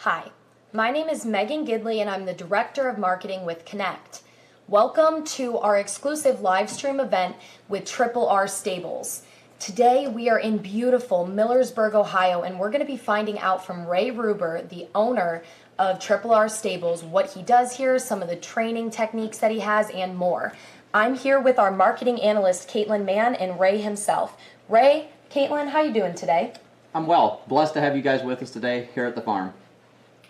Hi, my name is Megan Gidley and I'm the Director of Marketing with Connect. Welcome to our exclusive live stream event with Triple R Stables. Today we are in beautiful Millersburg, Ohio, and we're going to be finding out from Ray Raber, the owner of Triple R Stables, what he does here, some of the training techniques that he has, and more. I'm here with our marketing analyst, Caitlin Mann, and Ray himself. Ray, Caitlin, how you doing today? I'm well. Blessed to have you guys with us today here at the farm.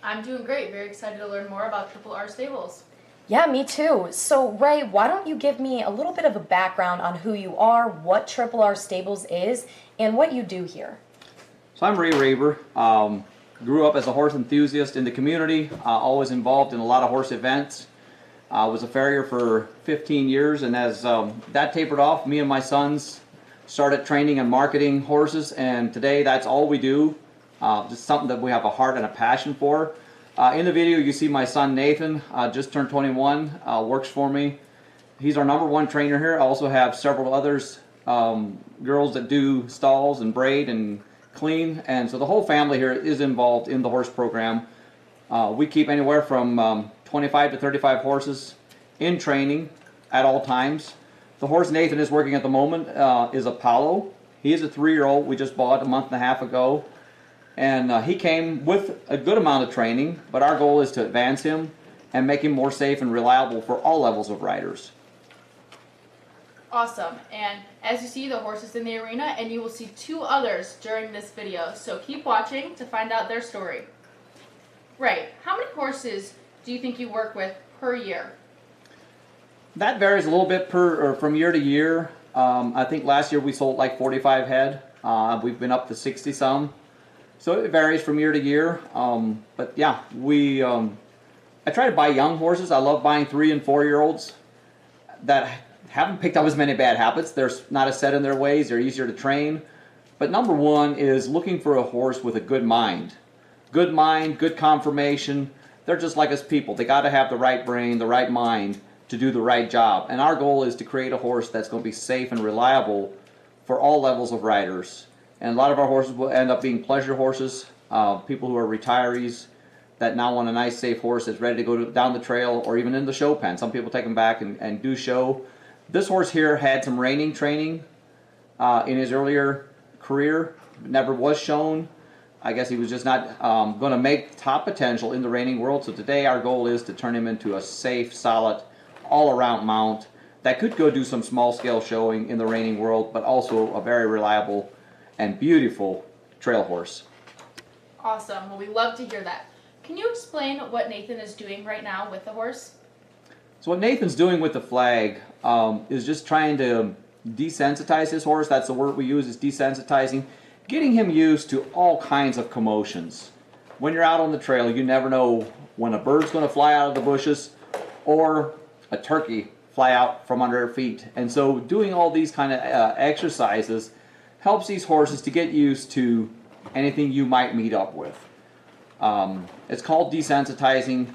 I'm doing great. Very excited to learn more about Triple R Stables. Yeah, me too. So, Ray, why don't you give me a little bit of a background on who you are, what Triple R Stables is, and what you do here? So I'm Ray Raber. Grew up as a horse enthusiast in the community, always involved in a lot of horse events. I was a farrier for 15 years, and as that tapered off, me and my sons started training and marketing horses, and today that's all we do. Just something that we have a heart and a passion for. In the video you see my son Nathan, just turned 21, works for me. He's our #1 trainer here. I also have several others, girls that do stalls and braid and clean, and so the whole family here is involved in the horse program. We keep anywhere from 25 to 35 horses in training at all times. The horse Nathan is working at the moment is Apollo. He is a 3-year-old we just bought a month and a half ago. And he came with a good amount of training, but our goal is to advance him and make him more safe and reliable for all levels of riders. Awesome. And as you see, the horse is in the arena, and you will see 2 others during this video. So keep watching to find out their story. Ray, how many horses do you think you work with per year? That varies a little bit from year to year. I think last year we sold like 45 head. We've been up to 60 some. So it varies from year to year, but yeah, I try to buy young horses. I love buying 3- and 4-year-olds that haven't picked up as many bad habits. They're not as set in their ways. They're easier to train. But #1 is looking for a horse with a good mind. Good mind, good conformation. They're just like us people. They got to have the right brain, the right mind to do the right job. And our goal is to create a horse that's going to be safe and reliable for all levels of riders. And a lot of our horses will end up being pleasure horses, people who are retirees that now want a nice, safe horse that's ready to go down the trail or even in the show pen. Some people take them back and do show. This horse here had some reining training in his earlier career, never was shown. I guess he was just not going to make top potential in the reining world. So today our goal is to turn him into a safe, solid, all-around mount that could go do some small-scale showing in the reining world, but also a very reliable and beautiful trail horse. Awesome. Well, we love to hear that. Can you explain what Nathan is doing right now with the horse? So what Nathan's doing with the flag is just trying to desensitize his horse. That's the word we use, is desensitizing. Getting him used to all kinds of commotions. When you're out on the trail, you never know when a bird's going to fly out of the bushes or a turkey fly out from under her feet. And so doing all these kind of exercises helps these horses to get used to anything you might meet up with. It's called desensitizing,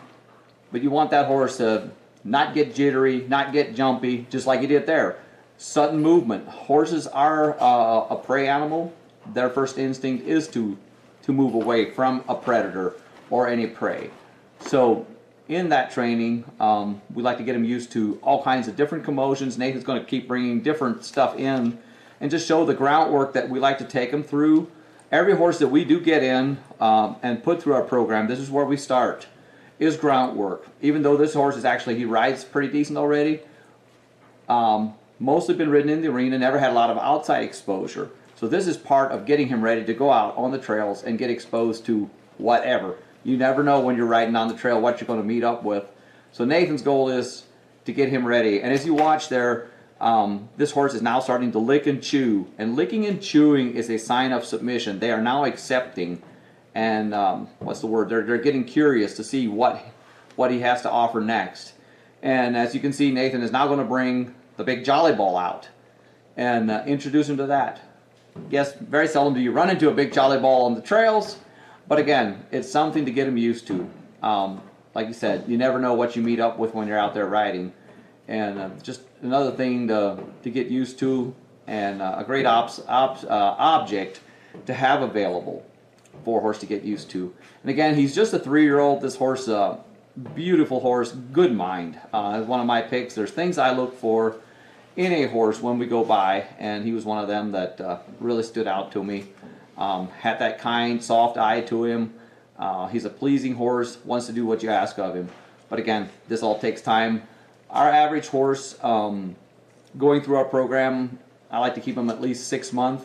but you want that horse to not get jittery, not get jumpy, just like you did there. Sudden movement. Horses are a prey animal. Their first instinct is to move away from a predator or any prey. So in that training, we like to get them used to all kinds of different commotions. Nathan's going to keep bringing different stuff in and just show the groundwork that we like to take them through. Every horse that we do get in and put through our program, this is where we start, is groundwork. Even though this horse is actually, he rides pretty decent already, mostly been ridden in the arena, never had a lot of outside exposure. So this is part of getting him ready to go out on the trails and get exposed to whatever. You never know when you're riding on the trail what you're going to meet up with. So Nathan's goal is to get him ready. And as you watch there, this horse is now starting to lick and chew, and licking and chewing is a sign of submission. They are now accepting, and what's the word? They're getting curious to see what he has to offer next. And as you can see, Nathan is now going to bring the big jolly ball out and introduce him to that. Yes, very seldom do you run into a big jolly ball on the trails, but again, it's something to get him used to. Like you said, you never know what you meet up with when you're out there riding. And just another thing to get used to, and a great object to have available. for a horse to get used to. And again, he's just a 3-year-old. This horse, beautiful horse, good mind. Is one of my picks. There's things I look for in a horse when we go by, and he was one of them that really stood out to me. Had that kind, soft eye to him. He's a pleasing horse, wants to do what you ask of him. But again, this all takes time. Our average horse, going through our program, I like to keep them at least 6 months.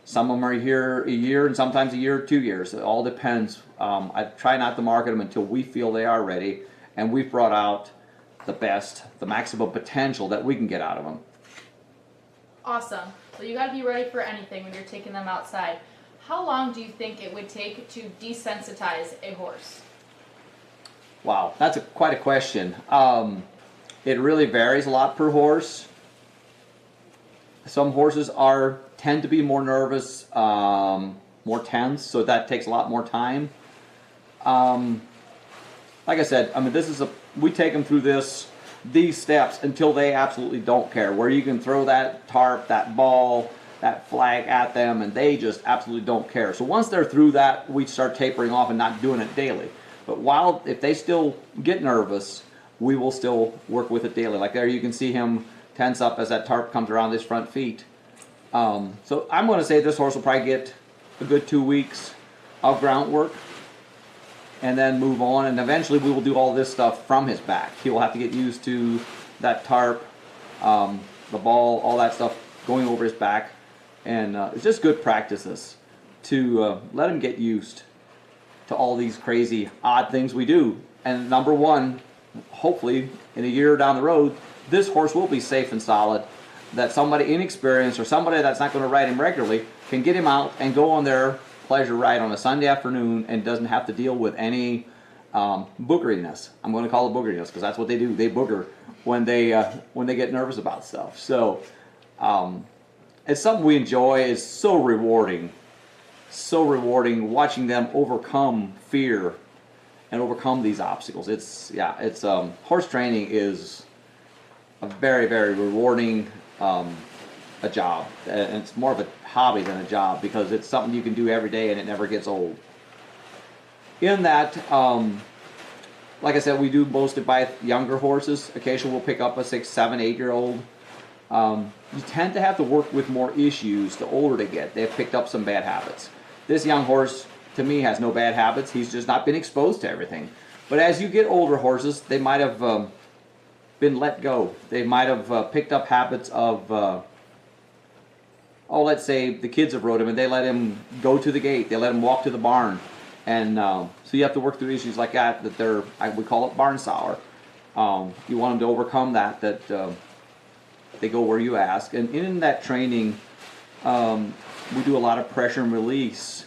Some of them are here a year, and sometimes a year or 2 years. It all depends. I try not to market them until we feel they are ready, and we've brought out the best, the maximum potential that we can get out of them. Awesome. So you got to be ready for anything when you're taking them outside. How long do you think it would take to desensitize a horse? Wow, that's quite a question. It really varies a lot per horse. Some horses tend to be more nervous, more tense, so that takes a lot more time. Like I said, I mean, we take them through these steps until they absolutely don't care. Where you can throw that tarp, that ball, that flag at them, and they just absolutely don't care. So once they're through that, we start tapering off and not doing it daily. But if they still get nervous, we will still work with it daily. Like there, you can see him tense up as that tarp comes around his front feet. So I'm going to say this horse will probably get a good 2 weeks of groundwork, and then move on, and eventually we will do all this stuff from his back. He will have to get used to that tarp, the ball, all that stuff going over his back, and it's just good practices to let him get used to all these crazy, odd things we do. And number one, hopefully in a year down the road, this horse will be safe and solid, that somebody inexperienced or somebody that's not going to ride him regularly can get him out and go on their pleasure ride on a Sunday afternoon and doesn't have to deal with any boogeriness. I'm going to call it boogeriness because that's what they do. They booger when they get nervous about stuff. So it's something we enjoy. It's so rewarding watching them overcome fear and overcome these obstacles. Horse training is a very, very rewarding a job, and it's more of a hobby than a job because it's something you can do every day and it never gets old. In that, like I said, we do mostly buy younger horses. Occasionally we'll pick up a 6, 7, 8-year-old. You tend to have to work with more issues the older they get. They've picked up some bad habits. This young horse, to me, has no bad habits. He's just not been exposed to everything. But as you get older horses, they might have been let go. They might have picked up habits of let's say the kids have rode him and they let him go to the gate. They let him walk to the barn. And so you have to work through issues like that we call it barn sour. You want them to overcome that they go where you ask. And in that training, we do a lot of pressure and release.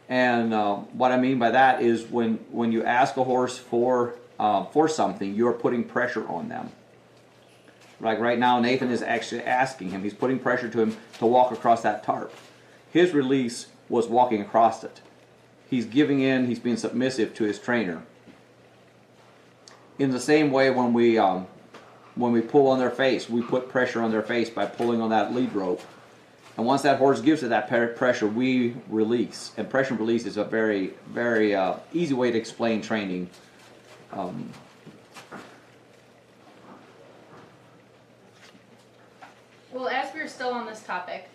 And what I mean by that is when you ask a horse for something, you're putting pressure on them. Like right now, Nathan is actually asking him. He's putting pressure to him to walk across that tarp. His release was walking across it. He's giving in. He's being submissive to his trainer. In the same way, when we pull on their face, we put pressure on their face by pulling on that lead rope. And once that horse gives it that pressure, we release. And pressure and release is a very, very easy way to explain training. Well, as we're still on this topic,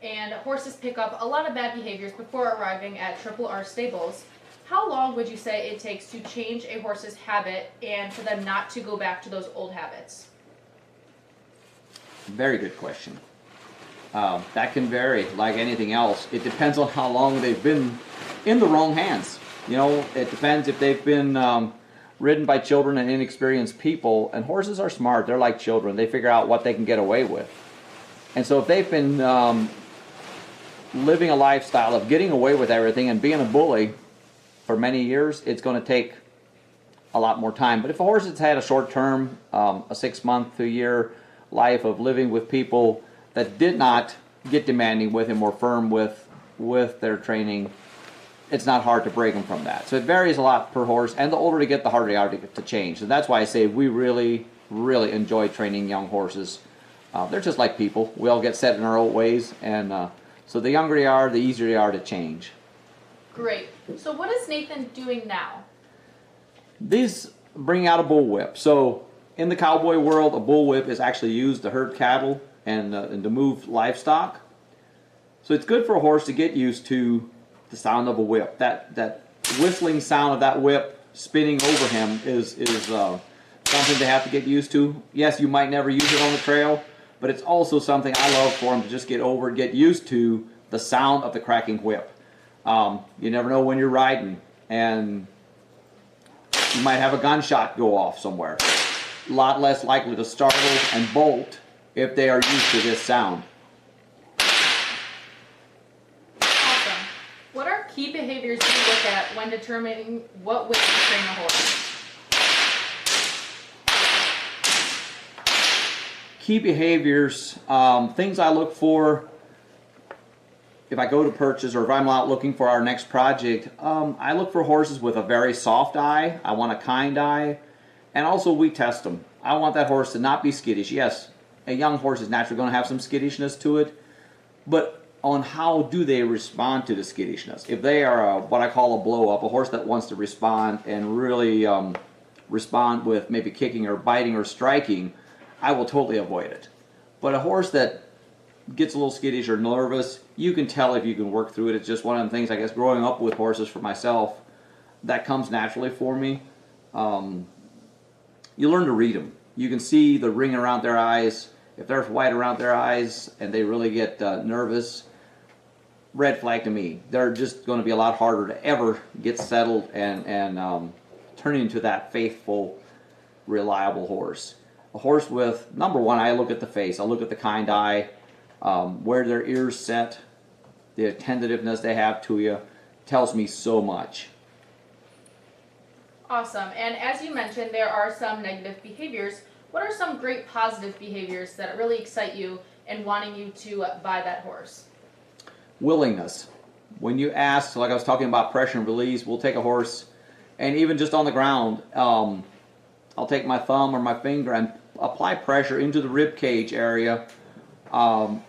and horses pick up a lot of bad behaviors before arriving at Triple R stables, how long would you say it takes to change a horse's habit and for them not to go back to those old habits? Very good question. That can vary like anything else. It depends on how long they've been in the wrong hands. You know, it depends if they've been ridden by children and inexperienced people. And horses are smart. They're like children. They figure out what they can get away with. And so if they've been living a lifestyle of getting away with everything and being a bully for many years, it's going to take a lot more time. But if a horse has had a short term, a 6-month to a year life of living with people that did not get demanding with him or firm with their training, it's not hard to break them from that. So it varies a lot per horse, and the older they get, the harder they are to change. And that's why I say we really, really enjoy training young horses. They're just like people. We all get set in our old ways, and so the younger they are, the easier they are to change. Great. So what is Nathan doing now? These bring out a bullwhip. So in the cowboy world, a bullwhip is actually used to herd cattle and to move livestock. So it's good for a horse to get used to the sound of a whip. That whistling sound of that whip spinning over him is something they have to get used to. Yes, you might never use it on the trail, but it's also something I love for him to just get used to the sound of the cracking whip. You never know when you're riding, and you might have a gunshot go off somewhere. A lot less likely to startle and bolt if they are used to this sound. Awesome. What are key behaviors you look at when determining what way to train a horse? Key behaviors, things I look for if I go to purchase or if I'm out looking for our next project. I look for horses with a very soft eye. I want a kind eye, and also we test them. I want that horse to not be skittish. Yes, a young horse is naturally going to have some skittishness to it, but on how do they respond to the skittishness. If they are what I call a blow up, a horse that wants to respond and really respond with maybe kicking or biting or striking, I will totally avoid it. But a horse that gets a little skittish or nervous, you can tell if you can work through it. It's just one of the things, I guess, growing up with horses for myself, that comes naturally for me. You learn to read them. You can see the ring around their eyes. If there's white around their eyes and they really get nervous, red flag to me. They're just going to be a lot harder to ever get settled and turn into that faithful, reliable horse. A horse with, number one, I look at the face. I look at the kind eye, where their ears set, the attentiveness they have to you, tells me so much. Awesome. And as you mentioned, there are some negative behaviors. What are some great positive behaviors that really excite you in wanting you to buy that horse? Willingness. When you ask, like I was talking about pressure and release, we'll take a horse, and even just on the ground, I'll take my thumb or my finger and apply pressure into the rib cage area,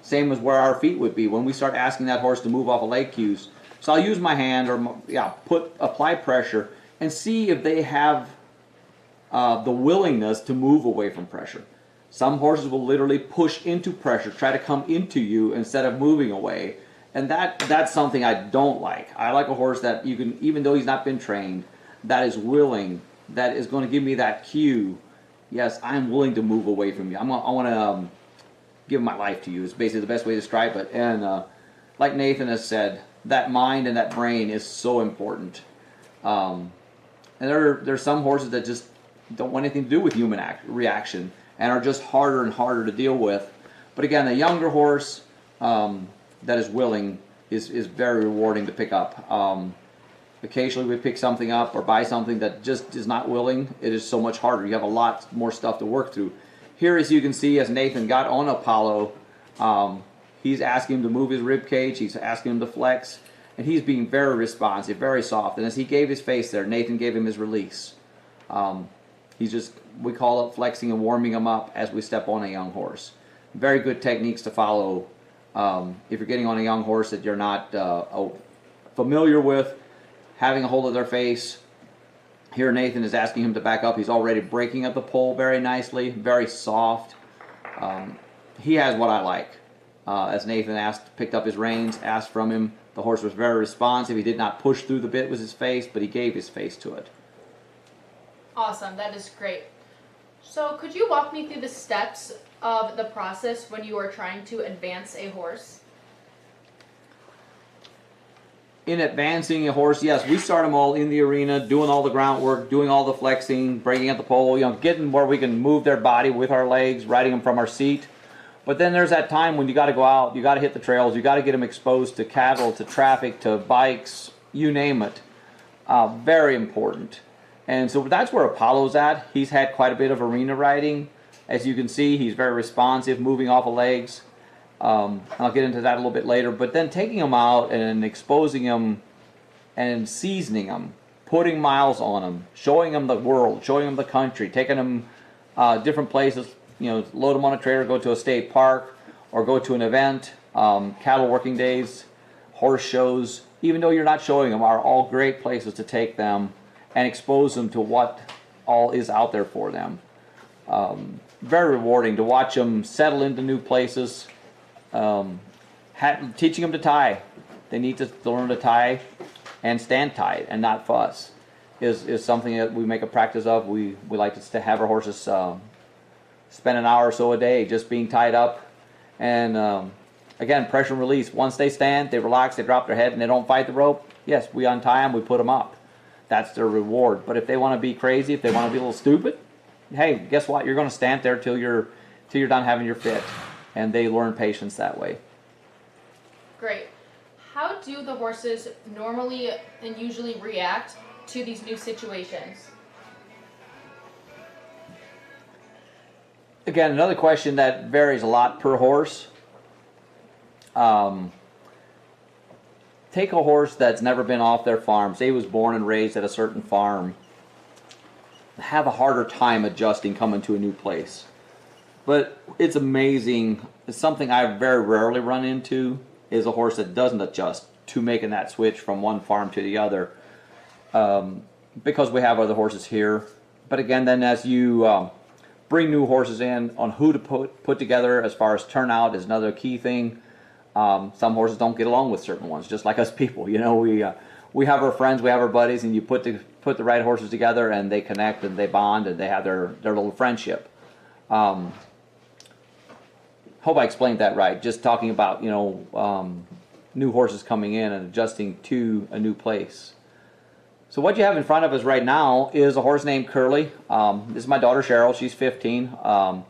same as where our feet would be when we start asking that horse to move off of leg cues. So I'll use my hand or apply pressure and see if they have the willingness to move away from pressure. Some horses will literally push into pressure, try to come into you instead of moving away, and that's something I don't like. I like a horse that you can, even though he's not been trained, that is willing, that is going to give me that cue. Yes, I'm willing to move away from you. I want to give my life to you. It's basically the best way to describe it. And like Nathan has said, that mind and that brain is so important. And there's some horses that just don't want anything to do with human reaction and are just harder and harder to deal with. But again, a younger horse that is willing is very rewarding to pick up. Occasionally we pick something up or buy something that just is not willing. It is so much harder. You have a lot more stuff to work through. Here, as you can see, as Nathan got on Apollo, he's asking him to move his rib cage. He's asking him to flex. And he's being very responsive, very soft. And as he gave his face there, Nathan gave him his release. He's just, we call it flexing and warming him up as we step on a young horse. Very good techniques to follow if you're getting on a young horse that you're not familiar with. Having a hold of their face. Here Nathan is asking him to back up. He's already breaking up the pole very nicely, very soft. He has what I like. As Nathan picked up his reins, asked from him, the horse was very responsive. He did not push through the bit with his face, but he gave his face to it. Awesome, that is great. So could you walk me through the steps of the process when you are trying to advance a horse? In advancing a horse, yes, we start them all in the arena, doing all the groundwork, doing all the flexing, breaking up the pole, getting where we can move their body with our legs, riding them from our seat. But then there's that time when you got to go out, you got to hit the trails, you got to get them exposed to cattle, to traffic, to bikes, you name it. Very important. And so that's where Apollo's at. He's had quite a bit of arena riding. As you can see, he's very responsive, moving off of legs. I'll get into that a little bit later. But then taking him out and exposing him and seasoning him, putting miles on him, showing him the world, showing him the country, taking him different places, load him on a trailer, go to a state park, or go to an event, cattle working days, horse shows, even though you're not showing them, are all great places to take them and expose them to what all is out there for them. Very rewarding to watch them settle into new places. Teaching them to tie. They need to learn to tie and stand tight and not fuss is something that we make a practice of. We like to have our horses spend an hour or so a day just being tied up. And again, pressure and release. Once they stand, they relax, they drop their head, and they don't fight the rope. Yes, we untie them, we put them up. That's their reward. But if they want to be crazy, if they want to be a little stupid, hey, guess what? You're going to stand there till you're done having your fit. And they learn patience that way. Great. How do the horses normally and usually react to these new situations? Again, another question that varies a lot per horse. Take a horse that's never been off their farm. Say he was born and raised at a certain farm. Have a harder time adjusting coming to a new place. But it's amazing. It's something I very rarely run into is a horse that doesn't adjust to making that switch from one farm to the other. Because we have other horses here. But again, then as you bring new horses in, on who to put together as far as turnout is another key thing. Some horses don't get along with certain ones, just like us people. You know, we have our friends, we have our buddies, and you put the right horses together, and they connect and they bond and they have their little friendship. Hope I explained that right. Just talking about new horses coming in and adjusting to a new place. So what you have in front of us right now is a horse named Curly. This is my daughter Cheryl. She's 15.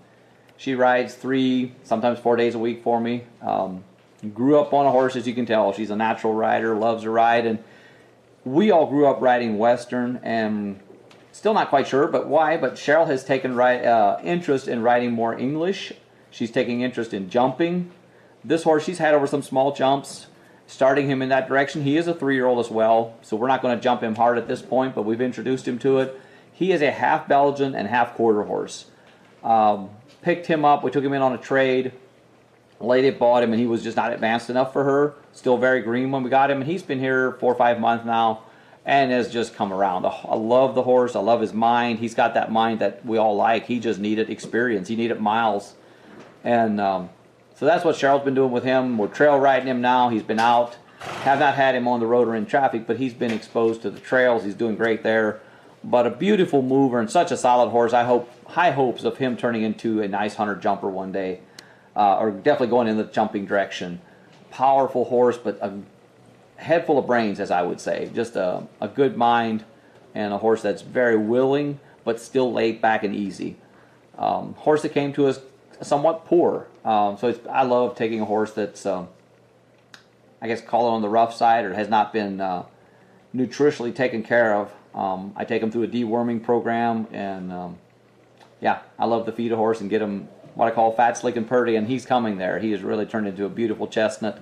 She rides 3, sometimes 4 days a week for me. Grew up on a horse, as you can tell. She's a natural rider, loves to ride, and we all grew up riding Western, and still not quite sure, but why. But Cheryl has taken interest in riding more English. She's taking interest in jumping. This horse, she's had over some small jumps, starting him in that direction. He is a 3-year-old as well, so we're not going to jump him hard at this point, but we've introduced him to it. He is a half Belgian and half quarter horse. Picked him up, we took him in on a trade. A lady bought him, and he was just not advanced enough for her. Still very green when we got him, and he's been here 4 or 5 months now and has just come around. I love the horse. I love his mind. He's got that mind that we all like. He just needed experience. He needed miles. And so that's what Cheryl's been doing with him. We're trail riding him now. He's been out. Have not had him on the road or in traffic, but he's been exposed to the trails. He's doing great there. But a beautiful mover and such a solid horse. I hope high hopes of him turning into a nice hunter jumper one day. Or definitely going in the jumping direction. Powerful horse, but a head full of brains, as I would say. Just a good mind and a horse that's very willing, but still laid back and easy. Horse that came to us somewhat poor. I love taking a horse that's, I guess, call it on the rough side or has not been nutritionally taken care of. I take them through a deworming program, and yeah, I love to feed a horse and get him what I call fat, slick, and purdy, and he's coming there. He has really turned into a beautiful chestnut,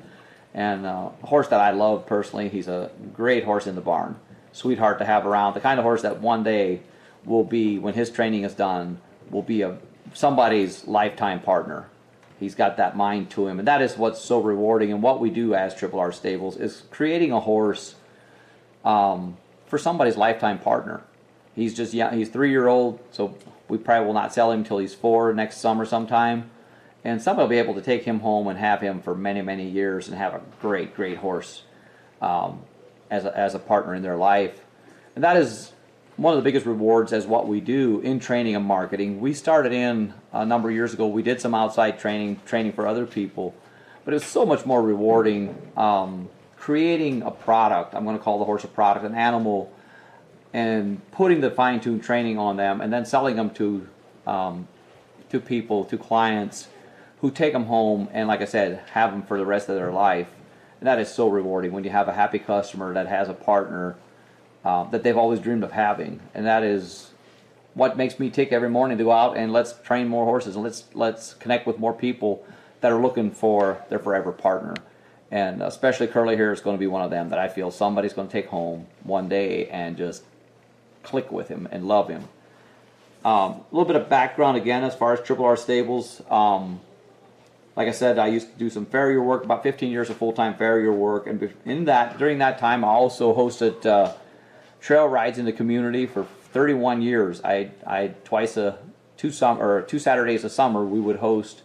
and a horse that I love personally. He's a great horse in the barn. Sweetheart to have around. The kind of horse that one day will be, when his training is done, will be somebody's lifetime partner. He's got that mind to him, and that is what's so rewarding. And what we do as Triple R Stables is creating a horse for somebody's lifetime partner. He's just young. He's 3-year-old, so we probably will not sell him until he's 4 next summer sometime. And somebody will be able to take him home and have him for many, many years and have a great, great horse as a partner in their life. And that is one of the biggest rewards as what we do in training and marketing. We started in a number of years ago. We did some outside training for other people. But it was so much more rewarding creating a product. I'm going to call the horse a product, an animal, and putting the fine-tuned training on them and then selling them to people, to clients who take them home and, like I said, have them for the rest of their life. And that is so rewarding when you have a happy customer that has a partner that they've always dreamed of having. And that is what makes me tick every morning to go out and let's train more horses and let's connect with more people that are looking for their forever partner. And especially Curly here is going to be one of them that I feel somebody's going to take home one day and just click with him and love him. A little bit of background again as far as Triple R Stables. Like I said, I used to do some farrier work, about 15 years of full-time farrier work, and during that time, I also hosted trail rides in the community for 31 years. Two Saturdays a summer, we would host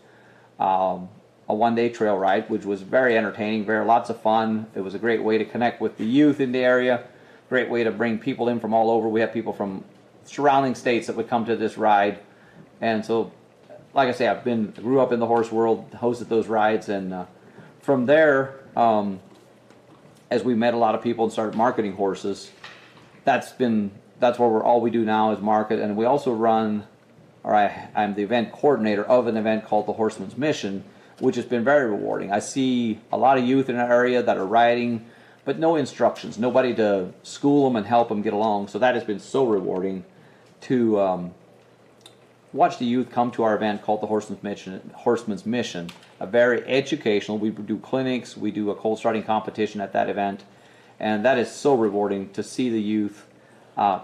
a one-day trail ride, which was very entertaining, lots of fun. It was a great way to connect with the youth in the area, great way to bring people in from all over. We had people from surrounding states that would come to this ride, and so, like I say, grew up in the horse world, hosted those rides, and from there, as we met a lot of people and started marketing horses, that's where all we do now is market. And we also I'm the event coordinator of an event called the Horseman's Mission, which has been very rewarding. I see a lot of youth in our area that are riding, but no instructions, nobody to school them and help them get along. So that has been so rewarding to watch the youth come to our event called the Horseman's Mission. A very educational. We do clinics, we do a colt starting competition at that event, and that is so rewarding to see the youth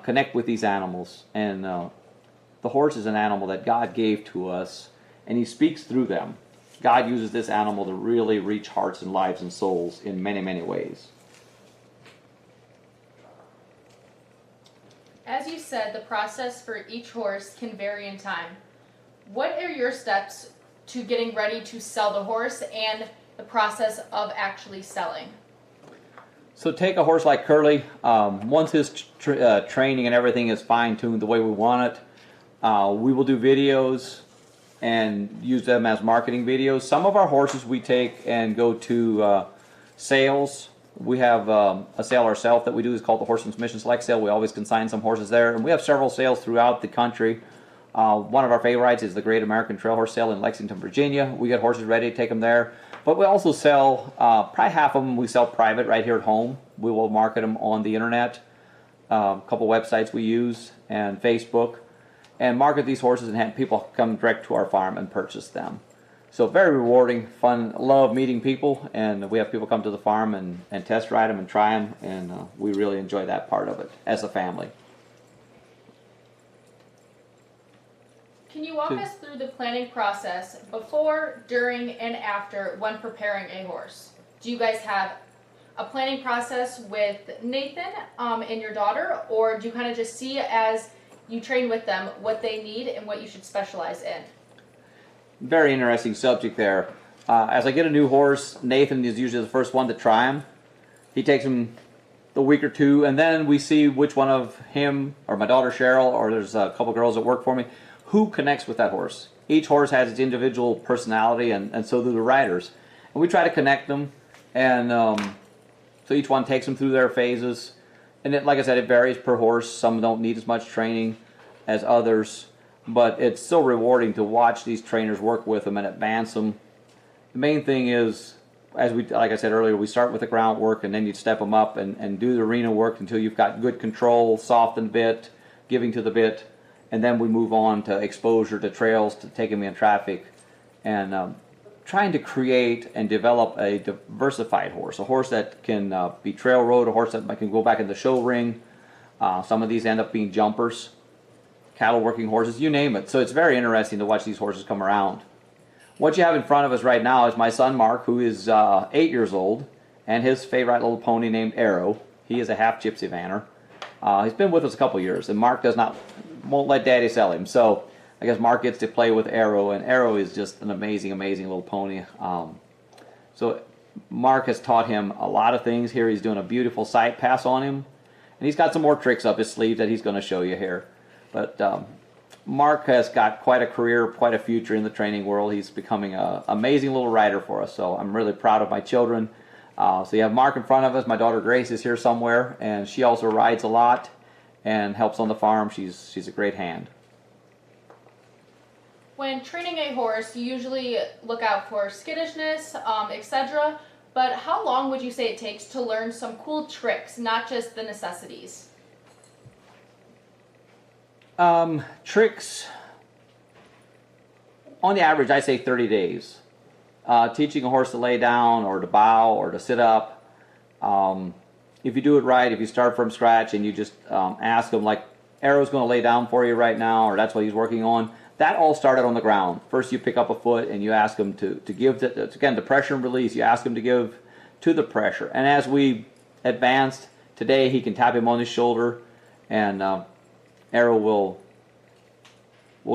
connect with these animals. And the horse is an animal that God gave to us, and He speaks through them. God uses this animal to really reach hearts and lives and souls in many, many ways. As you said, the process for each horse can vary in time. What are your steps to getting ready to sell the horse and the process of actually selling? So take a horse like Curly. Once his training and everything is fine-tuned the way we want it, we will do videos and use them as marketing videos. Some of our horses we take and go to sales. We have a sale ourselves that we do is called the Horseman's Mission Select Sale. We always consign some horses there, and we have several sales throughout the country. One of our favorites is the Great American Trail Horse Sale in Lexington, Virginia. We get horses ready to take them there. But we also sell, probably half of them we sell private right here at home. We will market them on the internet, a couple websites we use, and Facebook, and market these horses and have people come direct to our farm and purchase them. So very rewarding, fun, love meeting people, and we have people come to the farm and test ride them and try them, and we really enjoy that part of it as a family. Can you walk us through the planning process before, during, and after when preparing a horse? Do you guys have a planning process with Nathan and your daughter, or do you kind of just see as you train with them what they need and what you should specialize in? Very interesting subject there. As I get a new horse, Nathan is usually the first one to try him. He takes him the week or two, and then we see which one of him or my daughter Cheryl, or there's a couple girls that work for me, who connects with that horse. Each horse has its individual personality, and so do the riders. And we try to connect them, and so each one takes them through their phases. And like I said, it varies per horse. Some don't need as much training as others, but it's so rewarding to watch these trainers work with them and advance them. The main thing is, like I said earlier, we start with the groundwork, and then you step them up and do the arena work until you've got good control, soften the bit, giving to the bit, and then we move on to exposure, to trails, to taking them in traffic, and trying to create and develop a diversified horse, a horse that can be trail rode, a horse that can go back in the show ring. Some of these end up being jumpers, cattle working horses, you name it. So it's very interesting to watch these horses come around. What you have in front of us right now is my son Mark, who is 8 years old, and his favorite little pony named Arrow. He is a half gypsy vanner. He's been with us a couple years, and Mark won't let Daddy sell him. So I guess Mark gets to play with Arrow, and Arrow is just an amazing, amazing little pony. So Mark has taught him a lot of things here. He's doing a beautiful sight pass on him, and he's got some more tricks up his sleeve that he's going to show you here. But Mark has got quite a career, quite a future in the training world. He's becoming an amazing little rider for us, so I'm really proud of my children. So you have Mark in front of us. My daughter Grace is here somewhere, and she also rides a lot and helps on the farm. She's a great hand. When training a horse, you usually look out for skittishness, etc. But how long would you say it takes to learn some cool tricks, not just the necessities? Tricks, on the average, I'd say 30 days. Teaching a horse to lay down or to bow or to sit up. If you do it right, if you start from scratch and you just ask him, like, Arrow's going to lay down for you right now, or that's what he's working on, that all started on the ground. First, you pick up a foot and you ask him to give, again, the pressure and release. You ask him to give to the pressure. And as we advanced, today he can tap him on his shoulder, and Arrow will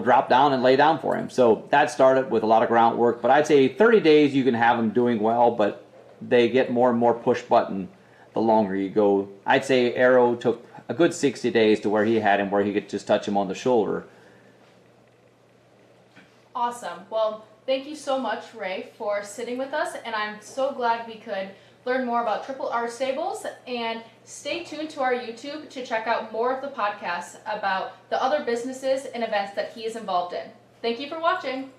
drop down and lay down for him. So that started with a lot of groundwork. But I'd say 30 days you can have them doing well, but they get more and more push button the longer you go. I'd say Arrow took a good 60 days to where he had him where he could just touch him on the shoulder. Awesome. Well, thank you so much, Ray, for sitting with us, and I'm so glad we could learn more about Triple R Stables, and stay tuned to our YouTube to check out more of the podcasts about the other businesses and events that he is involved in. Thank you for watching.